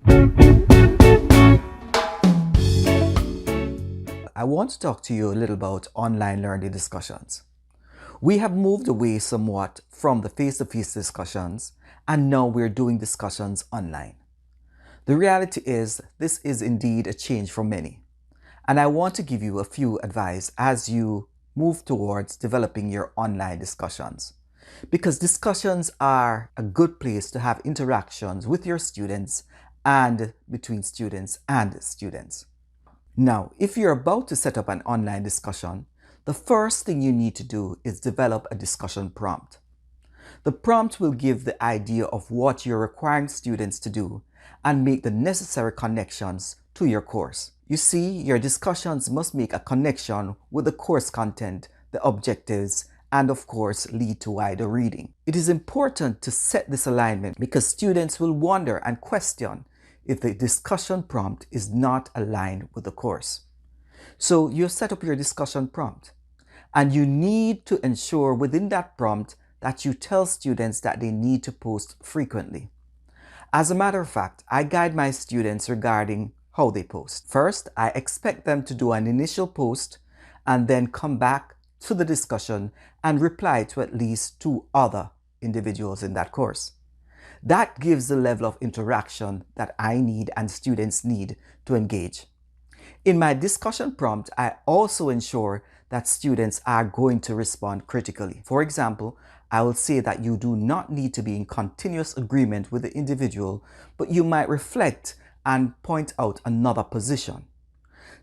I want to talk to you a little about online learning discussions. We have moved away somewhat from the face-to-face discussions, and now we're doing discussions online. The reality is, this is indeed a change for many, and I want to give you a few advice as you move towards developing your online discussions. Because discussions are a good place to have interactions with your students and between students and students. Now, if you're about to set up an online discussion, the first thing you need to do is develop a discussion prompt. The prompt will give the idea of what you're requiring students to do and make the necessary connections to your course. You see, your discussions must make a connection with the course content, the objectives, and of course lead to wider reading. It is important to set this alignment because students will wonder and question if the discussion prompt is not aligned with the course. So you set up your discussion prompt, and you need to ensure within that prompt that you tell students that they need to post frequently. As a matter of fact, I guide my students regarding how they post. First, I expect them to do an initial post and then come back to the discussion and reply to at least 2 other individuals in that course. That gives the level of interaction that I need and students need to engage. In my discussion prompt, I also ensure that students are going to respond critically. For example, I will say that you do not need to be in continuous agreement with the individual, but you might reflect and point out another position.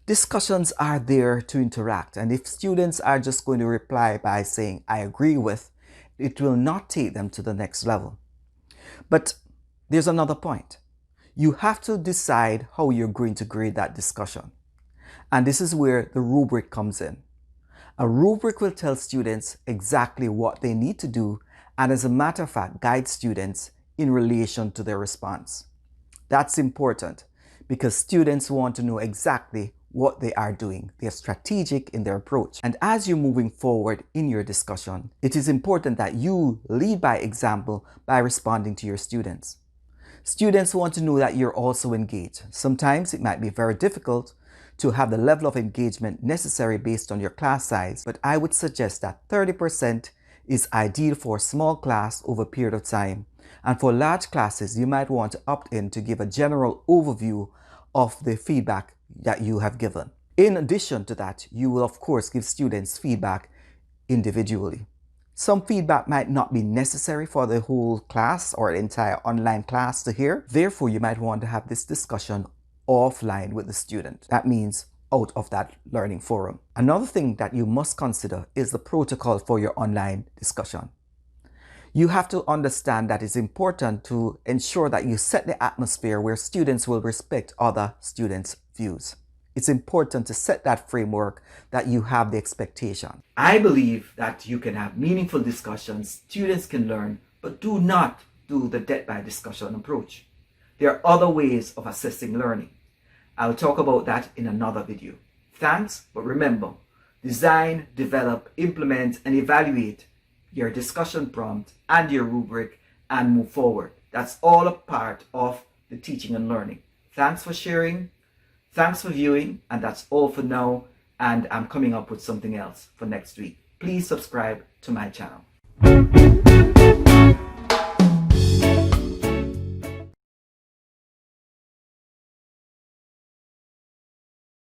Discussions are there to interact, and if students are just going to reply by saying, "I agree with," it will not take them to the next level. But there's another point. You have to decide how you're going to grade that discussion. And this is where the rubric comes in. A rubric will tell students exactly what they need to do and, as a matter of fact, guide students in relation to their response. That's important because students want to know exactly what they are doing. They're strategic in their approach. And as you're moving forward in your discussion, it is important that you lead by example by responding to your students. Students want to know that you're also engaged. Sometimes it might be very difficult to have the level of engagement necessary based on your class size, but I would suggest that 30% is ideal for a small class over a period of time. And for large classes, you might want to opt in to give a general overview of the feedback that you have given. In addition to that, you will of course give students feedback individually. Some feedback might not be necessary for the whole class or the entire online class to hear. Therefore, you might want to have this discussion offline with the student. That means out of that learning forum. Another thing that you must consider is the protocol for your online discussion. You have to understand that it's important to ensure that you set the atmosphere where students will respect other students' views. It's important to set that framework that you have the expectation. I believe that you can have meaningful discussions, students can learn, but do not do the death by discussion approach. There are other ways of assessing learning. I'll talk about that in another video. Thanks, but remember, design, develop, implement, and evaluate your discussion prompt and your rubric and move forward. That's all a part of the teaching and learning. Thanks for sharing. Thanks for viewing. And that's all for now. And I'm coming up with something else for next week. Please subscribe to my channel.